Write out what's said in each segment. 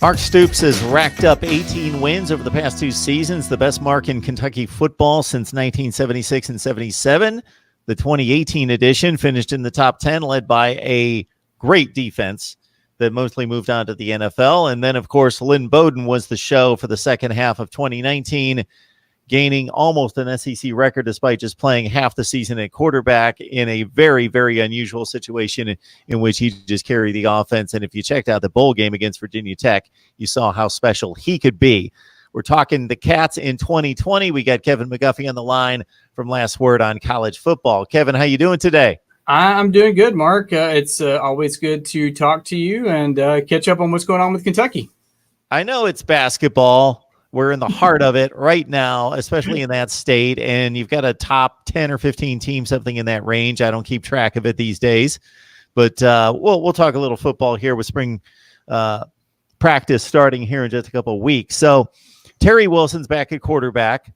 Mark Stoops has racked up 18 wins over the past two seasons, the best mark in Kentucky football since 1976 and 77. The 2018 edition finished in the top 10, led by a great defense that mostly moved on to the NFL. And then, of course, Lynn Bowden was the show for the second half of 2019, gaining almost an SEC record despite just playing half the season at quarterback in a very, very unusual situation in which he just carried the offense. And if you checked out the bowl game against Virginia Tech, you saw how special he could be. We're talking the Cats in 2020. We got Kevin McGuffey on the line from Last Word on College Football. Kevin, how you doing today? I'm doing good, Mark. It's always good to talk to you and catch up on what's going on with Kentucky. I know it's basketball. We're in the heart of it right now, especially in that state. And you've got a top 10 or 15 team, something in that range. I don't keep track of it these days. But we'll talk a little football here with spring practice starting here in just a couple of weeks. So Terry Wilson's back at quarterback.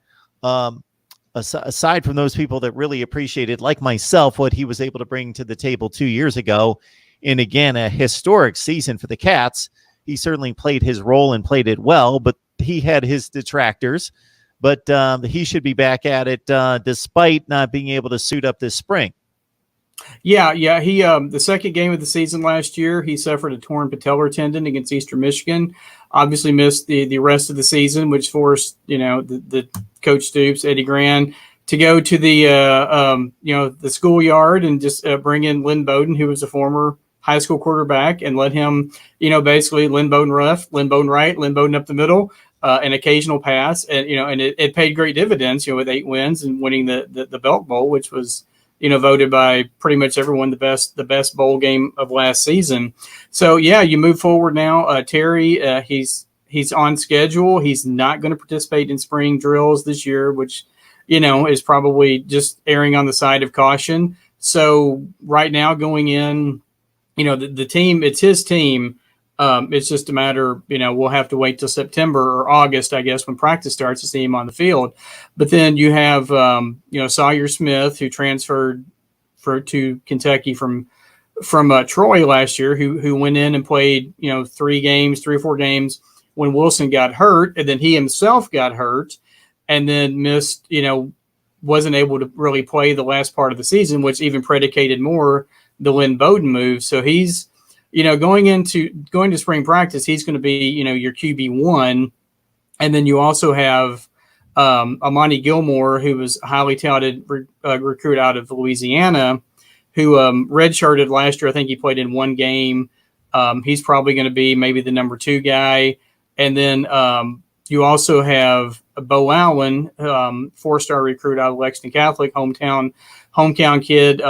Aside from those people that really appreciated, like myself, what he was able to bring to the table 2 years ago, in, again, a historic season for the Cats, he certainly played his role and played it well, but he had his detractors. But he should be back at it despite not being able to suit up this spring. Yeah. He the second game of the season last year, he suffered a torn patellar tendon against Eastern Michigan. Obviously missed the rest of the season, which forced the Coach Stoops, Eddie Gran, to go to the schoolyard and just bring in Lynn Bowden, who was a former high school quarterback, and let him basically Lynn Bowden left, Lynn Bowden right, Lynn Bowden up the middle, an occasional pass, and and it paid great dividends. With 8 wins and winning the Belk Bowl, which was voted by pretty much everyone the best bowl game of last season. So yeah, you move forward now. Terry, he's on schedule. He's not going to participate in spring drills this year, which is probably just erring on the side of caution. So right now going in, the team, it's his team. It's just a matter, we'll have to wait till September or August, I guess, when practice starts to see him on the field. But then you have, Sawyer Smith, who transferred to Kentucky from Troy last year, who went in and played, 3 or 4 games when Wilson got hurt, and then he himself got hurt and then missed, wasn't able to really play the last part of the season, which even predicated more the Lynn Bowden move. So he's, going to spring practice, he's going to be, your QB1. And then you also have Amani Gilmore, who was a highly touted recruit out of Louisiana, who redshirted last year. I think he played in 1 game. He's probably going to be maybe the number 2 guy. And then you also have Bo Allen, 4-star recruit out of Lexington Catholic, hometown kid,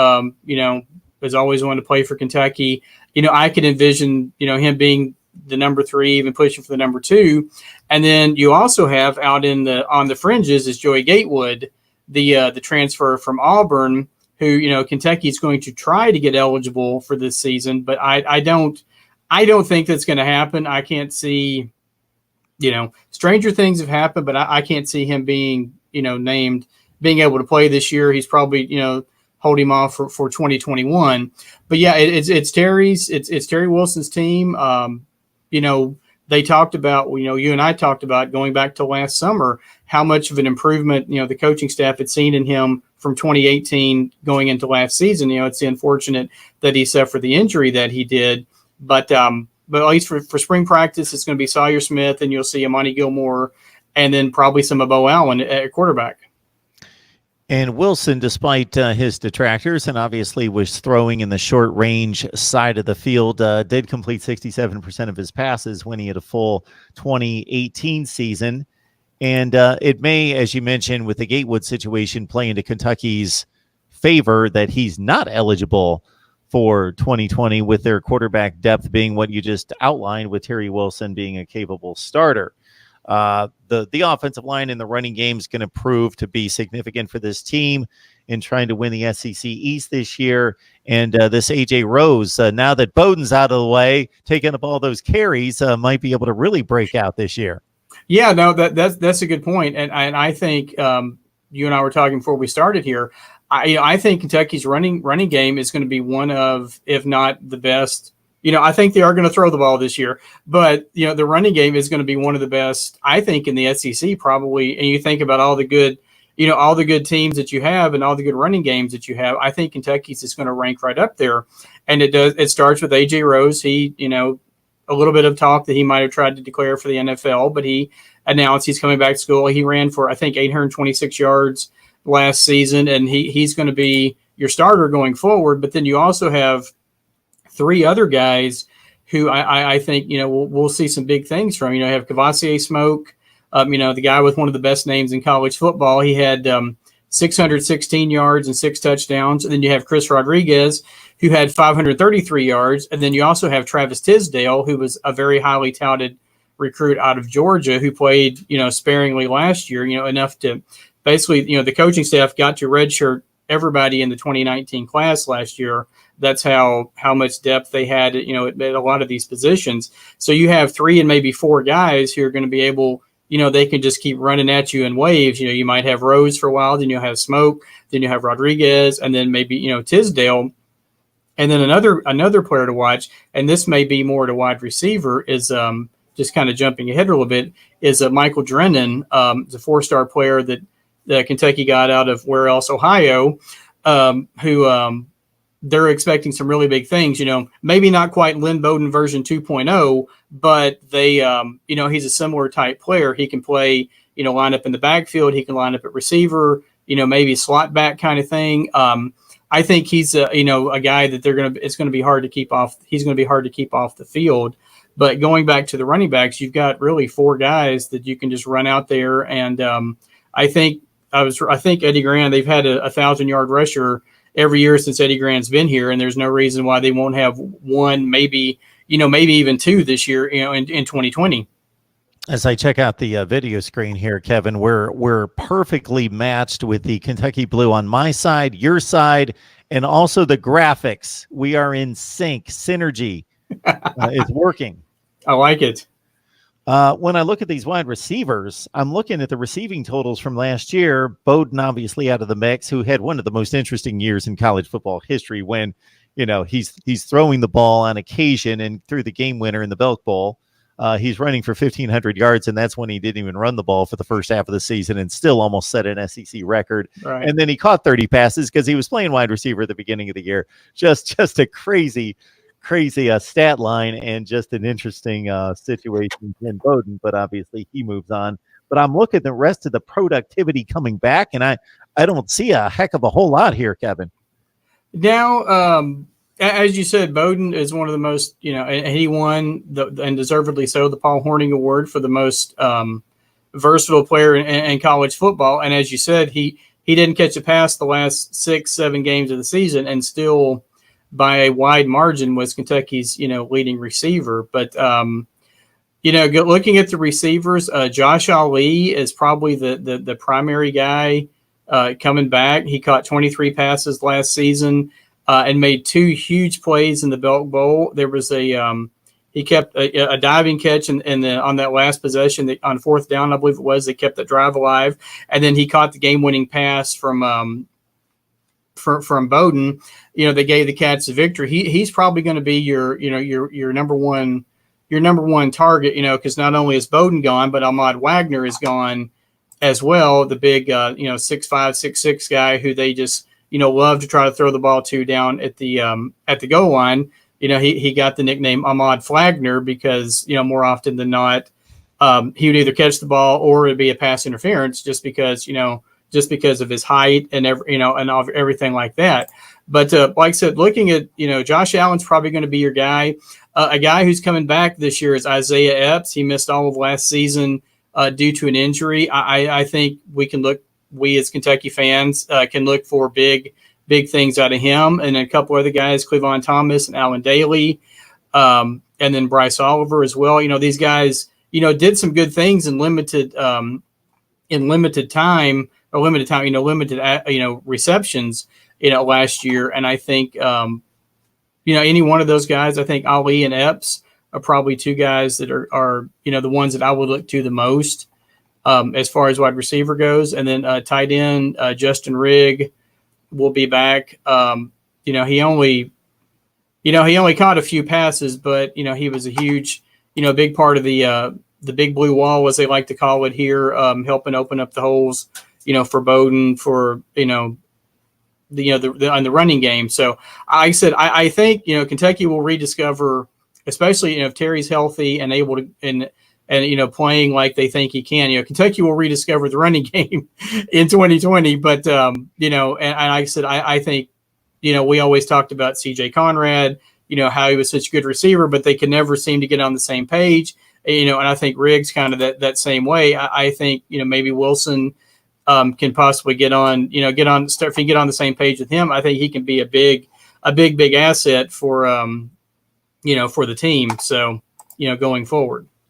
has always wanted to play for Kentucky. I could envision, him being the number 3, even pushing for the number 2. And then you also have out on the fringes is Joey Gatewood, the transfer from Auburn, who, Kentucky is going to try to get eligible for this season, but I don't think that's going to happen. I can't see, stranger things have happened, but I can't see him being, named, being able to play this year. He's probably, hold him off for 2021. But yeah, it's Terry Wilson's team. They talked about, you and I talked about going back to last summer, how much of an improvement, the coaching staff had seen in him from 2018 going into last season. It's unfortunate that he suffered the injury that he did, but at least for spring practice, it's going to be Sawyer Smith, and you'll see Amani Gilmore, and then probably some of Bo Allen at quarterback. And Wilson, despite his detractors, and obviously was throwing in the short range side of the field, did complete 67% of his passes when he had a full 2018 season. And it may, as you mentioned, with the Gatewood situation, play into Kentucky's favor that he's not eligible for 2020 with their quarterback depth being what you just outlined, with Terry Wilson being a capable starter. The offensive line in the running game is going to prove to be significant for this team in trying to win the SEC East this year. And this A.J. Rose, now that Bowden's out of the way, taking up all those carries, might be able to really break out this year. Yeah, no, that's a good point. And I think you and I were talking before we started here. I think Kentucky's running game is going to be one of, if not the best, I think they are going to throw the ball this year, but the running game is going to be one of the best, I think, in the SEC probably. And you think about all the good, all the good teams that you have and all the good running games that you have. I think Kentucky's is going to rank right up there, and it starts with AJ Rose. He, a little bit of talk that he might have tried to declare for the NFL, but he announced he's coming back to school. He ran for, I think, 826 yards last season, and he's going to be your starter going forward. But then you also have three other guys who I think, we'll see some big things from. You have Kavasier Smoke, the guy with one of the best names in college football. He had 616 yards and 6 touchdowns. And then you have Chris Rodriguez, who had 533 yards. And then you also have Travis Tisdale, who was a very highly touted recruit out of Georgia, who played, sparingly last year, enough to basically, the coaching staff got to redshirt everybody in the 2019 class last year. That's how much depth they had, at a lot of these positions. So you have 3 and maybe 4 guys who are going to be able, they can just keep running at you in waves. You might have Rose for a while, then you'll have Smoke, then you have Rodriguez, and then maybe, Tisdale. And then another player to watch, and this may be more to wide receiver, is just kind of jumping ahead a little bit, is Michael Drennan. Is a 4-star player that Kentucky got out of Ohio, who they're expecting some really big things. Maybe not quite Lynn Bowden version 2.0, but they, he's a similar type player. He can play, line up in the backfield. He can line up at receiver, maybe slot back kind of thing. I think he's a guy that it's going to be hard to keep off. He's going to be hard to keep off the field. But going back to the running backs, you've got really 4 guys that you can just run out there. And I think Eddie Gran, they've had a 1,000-yard rusher every year since Eddie Gran's been here, and there's no reason why they won't have 1, maybe even 2 this year, in 2020. As I check out the video screen here, Kevin, we're perfectly matched with the Kentucky blue on my side, your side, and also the graphics. We are in sync. Synergy is working. I like it. When I look at these wide receivers, I'm looking at the receiving totals from last year. Bowden, obviously, out of the mix, who had one of the most interesting years in college football history when, he's throwing the ball on occasion and threw the game winner in the Belk Bowl. He's running for 1,500 yards, and that's when he didn't even run the ball for the first half of the season and still almost set an SEC record. Right. And then he caught 30 passes because he was playing wide receiver at the beginning of the year. Just a crazy stat line and just an interesting situation in Bowden, but obviously he moves on. But I'm looking at the rest of the productivity coming back, and I don't see a heck of a whole lot here, Kevin. Now, as you said, Bowden is one of the most, and he won and deservedly so, the Paul Hornung Award for the most versatile player in college football. And as you said, he didn't catch a pass the last 6-7 games of the season, and still by a wide margin was Kentucky's, leading receiver. But, looking at the receivers, Josh Ali is probably the primary guy coming back. He caught 23 passes last season and made 2 huge plays in the Belk Bowl. There was he kept a diving catch on that last possession on 4th down, I believe it was. They kept the drive alive, and then he caught the game-winning pass from Bowden. They gave the Cats a victory. He's probably going to be your number one target. Because not only is Bowden gone, but Ahmad Wagner is gone as well. The big 6'5", 6'6" guy who they just love to try to throw the ball to down at the goal line. He got the nickname Ahmad Flagner because more often than not he would either catch the ball or it'd be a pass interference just because of his height and everything like that. But like I said, looking at Josh Allen's probably going to be your guy. A guy who's coming back this year is Isaiah Epps. He missed all of last season due to an injury. I think we as Kentucky fans can look for big things out of him, and a couple other guys, Cleavon Thomas and Alan Daly, and then Bryce Oliver as well. These guys did some good things in limited time, receptions last year. And I think any one of those guys, I think Ali and Epps are probably 2 guys that are the ones that I would look to the most as far as wide receiver goes. And then tight end Justin Rigg will be back. He only you know, he only caught a few passes, but, you know, he was a huge, you know, big part of the big blue wall, as they like to call it here, helping open up the holes, you know, for Bowden, for, you know, on the running game. So I said, I think, you know, Kentucky will rediscover, especially, you know, if Terry's healthy and able to, and, you know, playing like they think he can, you know, Kentucky will rediscover the running game in 2020. But, you know, and I said, I think, you know, we always talked about CJ Conrad, you know, how he was such a good receiver, but they could never seem to get on the same page, you know, and I think Riggs kind of that same way. I think, you know, maybe Wilson can possibly get on if you get on the same page with him. I think he can be a big asset for, you know, for the team. So, you know, going forward.